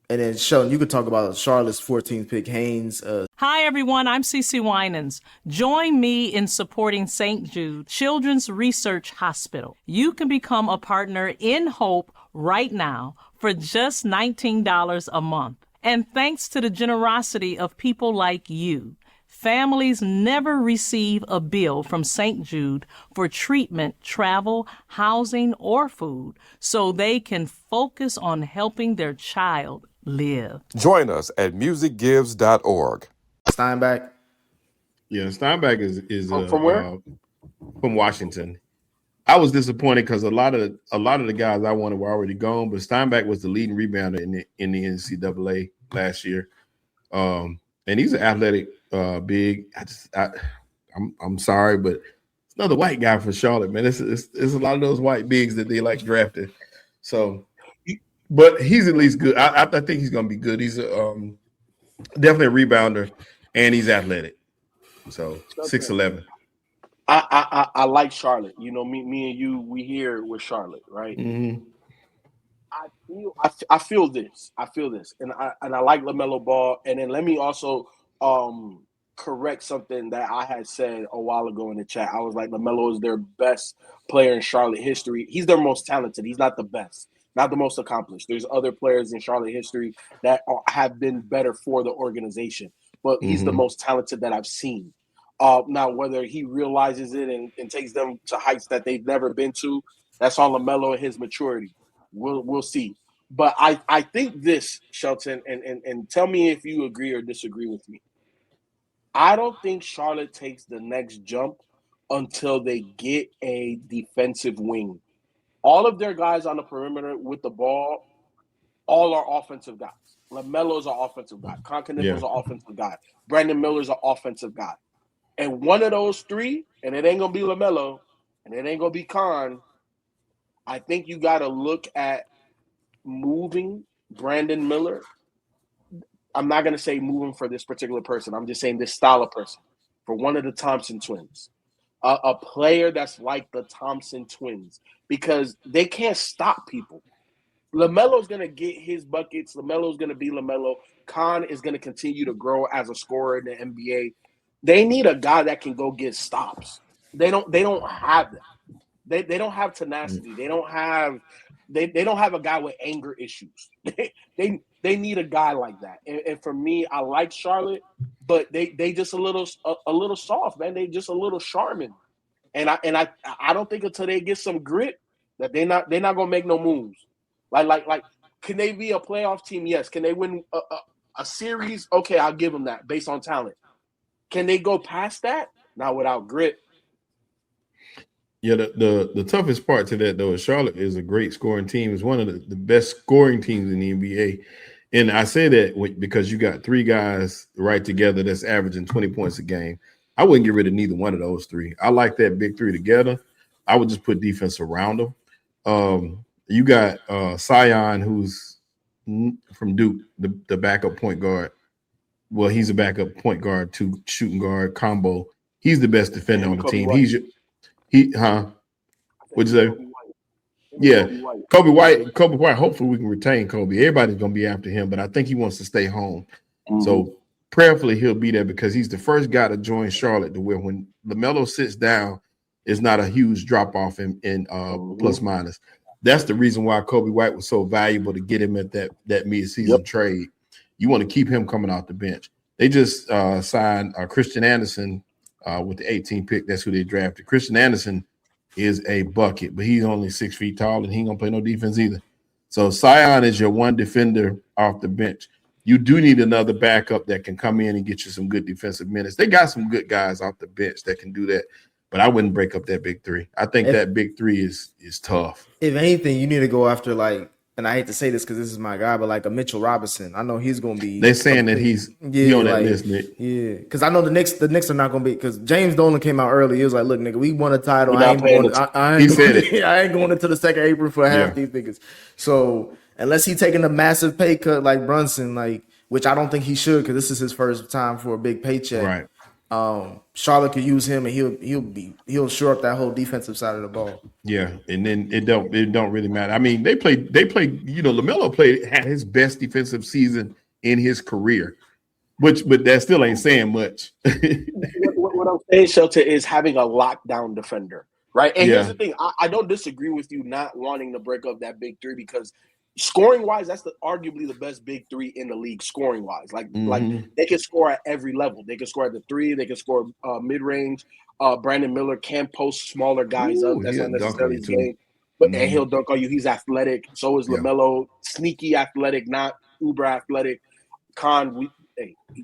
[SPEAKER 3] And then Sheldon, you could talk about Charlotte's 14th pick, Haynes.
[SPEAKER 5] Hi, everyone. I'm CeCe Winans. Join me in supporting St. Jude Children's Research Hospital. You can become a partner in Hope right now for just $19 a month. And thanks to the generosity of people like you, families never receive a bill from St. Jude for treatment, travel, housing, or food, so they can focus on helping their child live.
[SPEAKER 6] Join us at musicgives.org.
[SPEAKER 3] Steinbach.
[SPEAKER 2] Yeah, Steinbach is
[SPEAKER 7] from where?
[SPEAKER 2] From Washington. I was disappointed because a lot of the guys I wanted were already gone, but Steinbach was the leading rebounder in the NCAA last year. And he's an athletic big. I'm sorry, but it's another white guy for Charlotte, man. It's a lot of those white bigs that they like drafted. So, but he's at least good. I think he's going to be good. He's definitely a rebounder, and he's athletic. So 6'11".
[SPEAKER 7] I like Charlotte. You know, me and you, we here with Charlotte, right?
[SPEAKER 2] Mm-hmm.
[SPEAKER 7] I feel this, and I like LaMelo Ball. And then let me also correct something that I had said a while ago in the chat. I was like, LaMelo is their best player in Charlotte history. He's their most talented. He's not the best, not the most accomplished. There's other players in Charlotte history that have been better for the organization, but he's the most talented that I've seen. Now, whether he realizes it and takes them to heights that they've never been to, that's on LaMelo and his maturity. We'll see. But I think this, Shelton, and tell me if you agree or disagree with me. I don't think Charlotte takes the next jump until they get a defensive wing. All of their guys on the perimeter with the ball, all are offensive guys. LaMelo's an offensive guy. Concanippo's an offensive guy. Brandon Miller's an offensive guy. And one of those three, and it ain't going to be LaMelo, and it ain't going to be Con, I think you got to look at moving Brandon Miller. I'm not going to say moving for this particular person. I'm just saying this style of person for one of the Thompson twins. A player that's like the Thompson twins because they can't stop people. LaMelo's going to get his buckets. LaMelo's going to be LaMelo. Con is going to continue to grow as a scorer in the NBA. They need a guy that can go get stops. They don't have that. They don't have tenacity. They don't have a guy with anger issues. They need a guy like that. And for me, I like Charlotte, but they just a little soft, man. They just a little Charmin. And I don't think until they get some grit that they're not gonna make no moves. Like can they be a playoff team? Yes. Can they win a series? Okay, I'll give them that based on talent. Can they go past that? Not without grit.
[SPEAKER 2] Yeah, the toughest part to that, though, is Charlotte is a great scoring team. It's one of the best scoring teams in the NBA. And I say that because you got three guys right together that's averaging 20 points a game. I wouldn't get rid of neither one of those three. I like that big three together. I would just put defense around them. You got Sion, who's from Duke, the backup point guard. Well, he's a backup point guard to shooting guard combo. He's the best defender on the team.
[SPEAKER 7] White.
[SPEAKER 2] What'd you say? Yeah, Kobe White. Hopefully, we can retain Kobe. Everybody's gonna be after him, but I think he wants to stay home. Mm-hmm. So prayerfully, he'll be there because he's the first guy to join Charlotte to where when LaMelo sits down, it's not a huge drop off in plus minus. That's the reason why Kobe White was so valuable to get him at that mid-season trade. you want to keep him coming off the bench. They just signed Christian Anderson with the 18th pick. That's who they drafted. Christian Anderson is a bucket, but he's only 6 feet tall and he ain't gonna play no defense either. So Zion is your one defender off the bench. You do need another backup that can come in and get you some good defensive minutes. They got some good guys off the bench that can do that, but I wouldn't break up that big three. I think that big three is tough.
[SPEAKER 3] If anything, you need to go after like, and I hate to say this because this is my guy, but like a Mitchell Robinson. I know he's going to be.
[SPEAKER 2] They're saying that he's on that list, Nick.
[SPEAKER 3] Yeah, because I know the Knicks are not going to be, because James Dolan came out early. He was like, "Look, nigga, we won a title. I ain't going into the second apron for half these niggas." So unless he's taking a massive pay cut like Brunson, like, which I don't think he should, because this is his first time for a big paycheck.
[SPEAKER 2] Right.
[SPEAKER 3] Charlotte could use him, and he'll shore up that whole defensive side of the ball.
[SPEAKER 2] Yeah, and then it don't really matter. I mean, they played. You know, LaMelo had his best defensive season in his career, but that still ain't saying much.
[SPEAKER 7] what I'm saying, Shelton, is having a lockdown defender, right? And here's the thing: I don't disagree with you not wanting to break up that big three, because scoring wise, that's arguably the best big three in the league. Scoring wise, like they can score at every level. They can score at the three. They can score mid range. Brandon Miller can post smaller guys up. That's not necessarily his game, but and he'll dunk on you. He's athletic. So is LaMelo. Sneaky athletic, not uber athletic.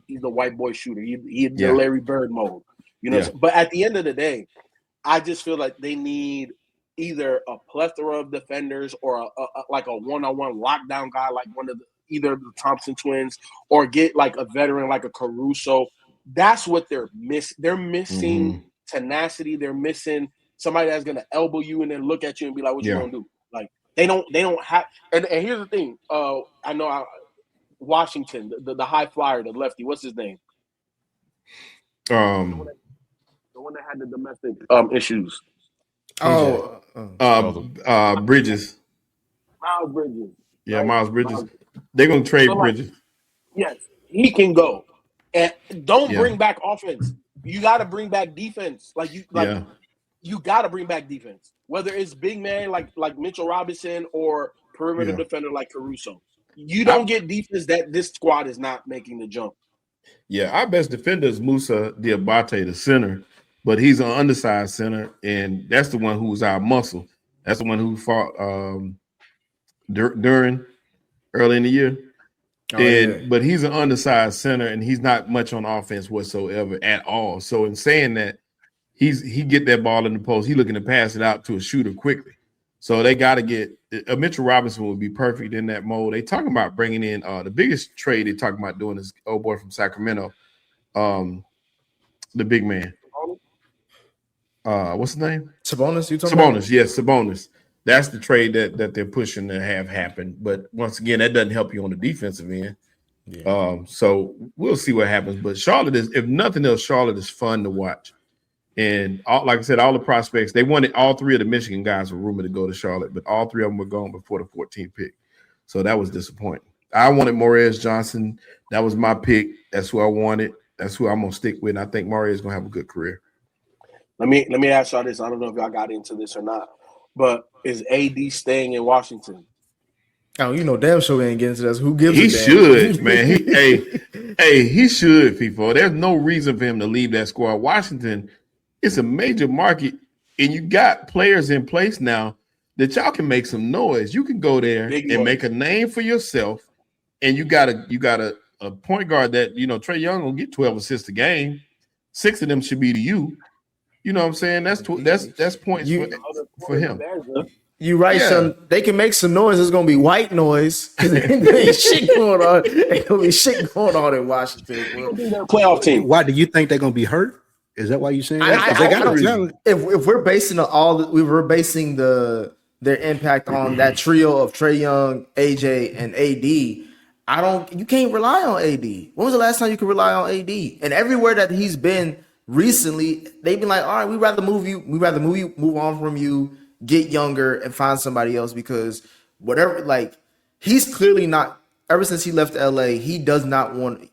[SPEAKER 7] He's the white boy shooter. He's the Larry Bird mode. You know. But at the end of the day, I just feel like they need either a plethora of defenders or like a one-on-one lockdown guy, like either the Thompson twins, or get like a veteran like a Caruso. That's what they're missing. They're missing tenacity. They're missing somebody that's gonna elbow you and then look at you and be like, "What you gonna do?" Like they don't have. And here's the thing. I know Washington, the high flyer, the lefty. What's his name? The one that had the domestic issues.
[SPEAKER 2] Bridges.
[SPEAKER 7] Miles Bridges.
[SPEAKER 2] Yeah,
[SPEAKER 7] right?
[SPEAKER 2] Miles Bridges. They're gonna trade Bridges.
[SPEAKER 7] Yes, he can go. And don't bring back offense. You got to bring back defense. You got to bring back defense. Whether it's big man like Mitchell Robinson or perimeter defender like Caruso. You don't get defense that this squad is not making the jump.
[SPEAKER 2] Yeah, our best defender is Musa Diabate, the center, but he's an undersized center, and that's the one who's our muscle. That's the one who fought during early in the year. But he's an undersized center, and he's not much on offense whatsoever at all. So in saying that, he get that ball in the post, he's looking to pass it out to a shooter quickly. So they got to get Mitchell Robinson would be perfect in that mode. They talking about bringing in the biggest trade they talking about doing is old boy from Sacramento, the big man. What's his name?
[SPEAKER 3] Sabonis. You talking
[SPEAKER 2] Sabonis?
[SPEAKER 3] about?
[SPEAKER 2] Yes, Sabonis. That's the trade that they're pushing to have happen. But once again, that doesn't help you on the defensive end. Yeah. So we'll see what happens. But Charlotte is, if nothing else, Charlotte is fun to watch. And like I said, all the prospects, they wanted all three of the Michigan guys were rumored to go to Charlotte, but all three of them were gone before the 14th pick. So that was disappointing. I wanted Morez Johnson. That was my pick. That's who I wanted. That's who I'm gonna stick with. And I think Morez is gonna have a good career.
[SPEAKER 7] Let me ask y'all this. I don't know if y'all got into this or not, but is AD staying in Washington?
[SPEAKER 3] Oh, you know, damn sure we ain't getting to this. Who gives
[SPEAKER 2] he
[SPEAKER 3] a damn?
[SPEAKER 2] Should, man. He should, people. There's no reason for him to leave that squad. Washington, it's a major market, and you got players in place now that y'all can make some noise. You can go there and make a name for yourself, and you got a point guard that, you know, Trae Young will get 12 assists a game. 6 of them should be to you. You know what I'm saying? That's points for him.
[SPEAKER 3] You right, son. They can make some noise. It's gonna be white noise. Ain't shit going on. Ain't gonna be shit going on in Washington.
[SPEAKER 7] Playoff team.
[SPEAKER 4] Why do you think they're gonna be hurt? Is that why you're saying that? They got talent.
[SPEAKER 3] If we're basing their impact on that trio of Trae Young, AJ, and AD, you can't rely on AD. When was the last time you could rely on AD? And everywhere that he's been recently, they've been like, all right, we'd rather move on from you, get younger, and find somebody else, because whatever, like, he's clearly not, ever since he left LA, he does not want,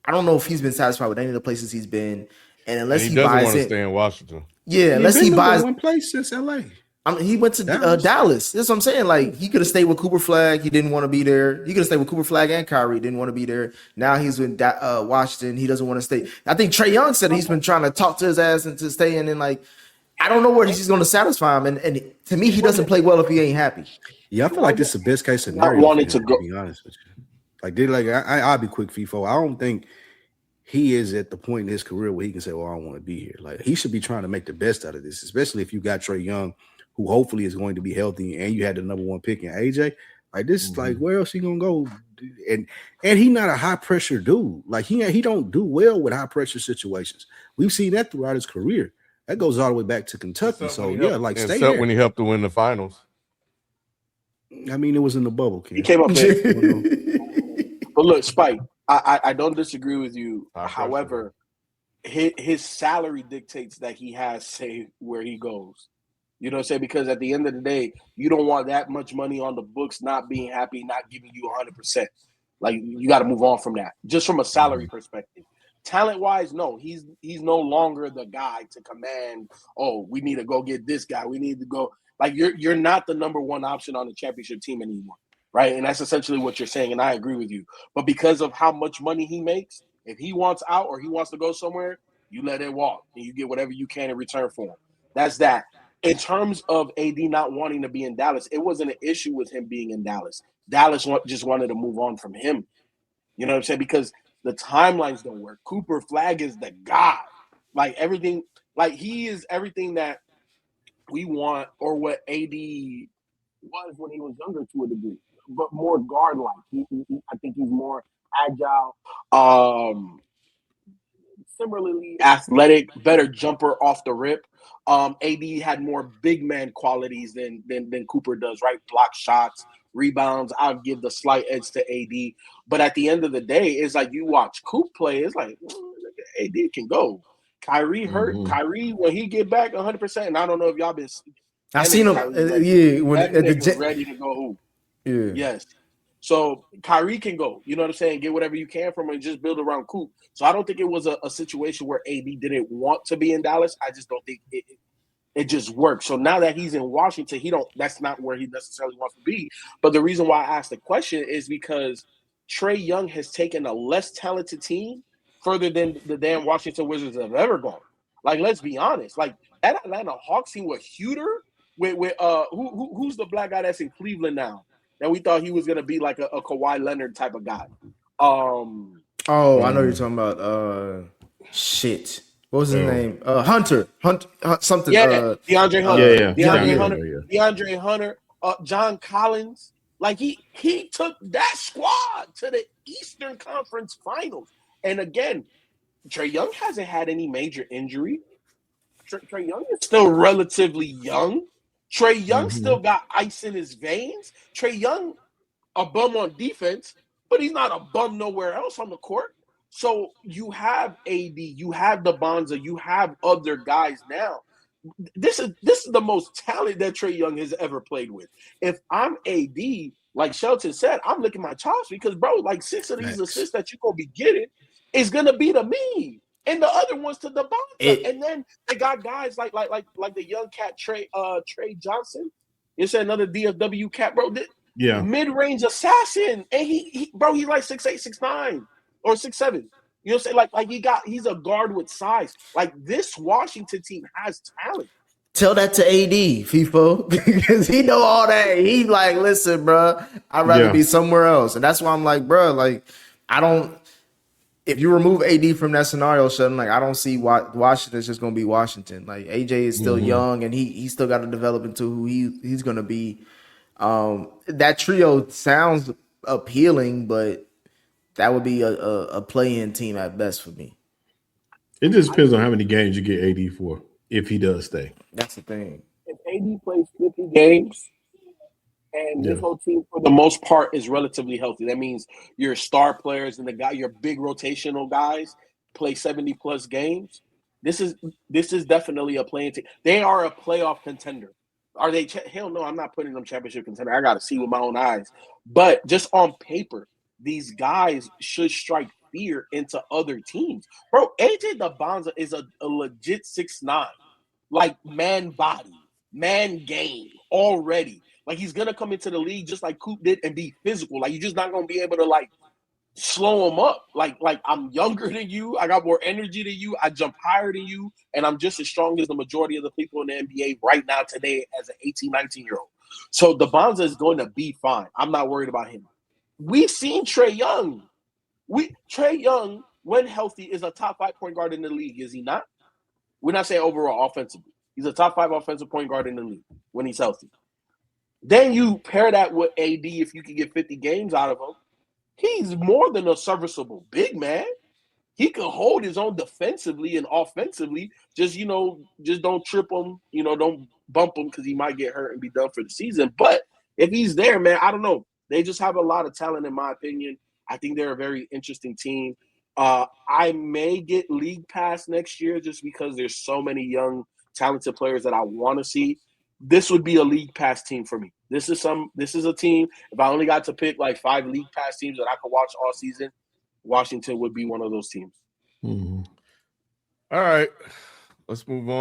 [SPEAKER 3] I don't know if he's been satisfied with any of the places he's been. And unless he
[SPEAKER 1] doesn't
[SPEAKER 3] buys
[SPEAKER 1] want to
[SPEAKER 3] it,
[SPEAKER 1] stay in Washington.
[SPEAKER 3] yeah, unless he buys
[SPEAKER 4] one place since LA.
[SPEAKER 3] I mean, he went to
[SPEAKER 4] Dallas.
[SPEAKER 3] Dallas. That's what I'm saying. Like, he could have stayed with Cooper Flag. He didn't want to be there. He could have stayed with Cooper Flag and Kyrie. Didn't want to be there. Now he's in Washington. He doesn't want to stay. I think Trae Young said he's been trying to talk to his ass into staying. And like, I don't know where he's going to satisfy him. And to me, he doesn't play well if he ain't happy.
[SPEAKER 4] Yeah, I feel like this is the best case scenario.
[SPEAKER 7] wanted
[SPEAKER 4] for him,
[SPEAKER 7] to go-
[SPEAKER 4] be honest with you. I'll be quick, FIFO. I don't think he is at the point in his career where he can say, "Well, I don't want to be here." Like, he should be trying to make the best out of this, especially if you got Trae Young, who hopefully is going to be healthy, and you had the number 1 pick in AJ. Like, this is like, where else he gonna go? And he not a high pressure dude. Like, he don't do well with high pressure situations. We've seen that throughout his career. That goes all the way back to Kentucky. So yeah, like, stay
[SPEAKER 1] except
[SPEAKER 4] there.
[SPEAKER 1] when he helped to win the finals.
[SPEAKER 4] I mean, it was in the bubble, Ken.
[SPEAKER 7] He came up there. But look, Spike, I don't disagree with you.
[SPEAKER 1] High pressure.
[SPEAKER 7] However, his salary dictates that he has say where he goes. You know what I'm saying? Because at the end of the day, you don't want that much money on the books, not being happy, not giving you 100%. Like, you got to move on from that, just from a salary perspective. Talent-wise, no, he's no longer the guy to command, oh, we need to go get this guy. We need to go. Like, you're not the number 1 option on the championship team anymore, right? And that's essentially what you're saying, and I agree with you. But because of how much money he makes, if he wants out or he wants to go somewhere, you let it walk, and you get whatever you can in return for him. That's that. In terms of AD not wanting to be in Dallas, it wasn't an issue with him being in Dallas. Dallas just wanted to move on from him. You know what I'm saying? Because the timelines don't work. Cooper Flag is the guy. Like, everything, like, he is everything that we want, or what AD was when he was younger to a degree, but more guard-like. I think he's more agile, similarly athletic, better jumper off the rip. AD had more big man qualities than Cooper does, right? Block shots, rebounds. I'll give the slight edge to AD. But at the end of the day, it's like, you watch Coop play, it's like, AD can go. Kyrie hurt. Kyrie, when he get back 100%, and I don't know if y'all been.
[SPEAKER 3] I seen him. When
[SPEAKER 7] that nigga was ready to go hoop.
[SPEAKER 3] Yeah.
[SPEAKER 7] Yes. So Kyrie can go. You know what I'm saying? Get whatever you can from him and just build around Coop. So I don't think it was a situation where AD didn't want to be in Dallas. I just don't think it just worked. So now that he's in Washington, that's not where he necessarily wants to be. But the reason why I asked the question is because Trae Young has taken a less talented team further than the damn Washington Wizards have ever gone. Like, let's be honest. Like, that Atlanta Hawks team with Huter, with who's the black guy that's in Cleveland now? That we thought he was gonna be like a Kawhi Leonard type of guy.
[SPEAKER 3] Oh, I know you're talking about. Shit. What was his name? Hunter. Something.
[SPEAKER 7] Yeah, DeAndre Hunter.
[SPEAKER 2] Yeah.
[SPEAKER 7] DeAndre Hunter. John Collins. Like, he took that squad to the Eastern Conference Finals. And again, Trae Young hasn't had any major injury. Trae Young is still relatively young. Trae Young still got ice in his veins. Trae Young, a bum on defense, but he's not a bum nowhere else on the court. So you have AD, you have the Bonza, you have other guys now. This is the most talent that Trae Young has ever played with. If I'm AD, like Shelton said, I'm licking my chops because, bro, like 6 of these assists that you're going to be getting is going to be to me. And the other ones to the Bonza. And then they got guys like the young cat Trey Johnson. It's another DFW cat, bro.
[SPEAKER 2] Yeah.
[SPEAKER 7] Mid-range assassin. And he bro, he's like 6'8", 6'9", or 6'7". You know what I'm saying? Like he's a guard with size. Like, this Washington team has talent.
[SPEAKER 3] Tell that to AD, FIFO, because he know all that. He like, listen, bro, I'd rather be somewhere else. And that's why I'm like, bro, like, I don't. If you remove AD from that scenario, Sheldon, like, I don't see why Washington's just gonna be Washington. Like, AJ is still young, and he still got to develop into who he's gonna be. That trio sounds appealing, but that would be a play-in team at best for me.
[SPEAKER 2] It just depends on how many games you get AD for, if he does stay.
[SPEAKER 3] That's the thing.
[SPEAKER 7] If AD plays 50 games, and this whole team, for the most part, is relatively healthy. That means your star players and your big rotational guys play 70+ games. This is definitely a playing team. They are a playoff contender. Are they? Hell no, I'm not putting them championship contender. I got to see with my own eyes. But just on paper, these guys should strike fear into other teams. Bro, AJ DeBonza is a legit 6'9", like, man body. man game already. Like, he's gonna come into the league just like Coop did and be physical. Like, you're just not gonna be able to like slow him up. Like I'm younger than you, I got more energy than you, I jump higher than you, and I'm just as strong as the majority of the people in the NBA right now today as an 18, 19-year-old. So the Bonza is going to be fine. I'm not worried about him. We've seen Trae Young. Trae Young, when healthy, is a top 5 point guard in the league, is he not? We're not saying overall offensively. He's a top 5 offensive point guard in the league when he's healthy. Then you pair that with AD, if you can get 50 games out of him, he's more than a serviceable big man. He can hold his own defensively and offensively. Just don't trip him. Don't bump him because he might get hurt and be done for the season. But if he's there, man, I don't know. They just have a lot of talent, in my opinion. I think they're a very interesting team. I may get League Pass next year just because there's so many young, talented players that I want to see. This would be a League Pass team for me. This is a team. If I only got to pick like 5 League Pass teams that I could watch all season, Washington would be one of those teams.
[SPEAKER 2] Mm-hmm.
[SPEAKER 1] All right, let's move on.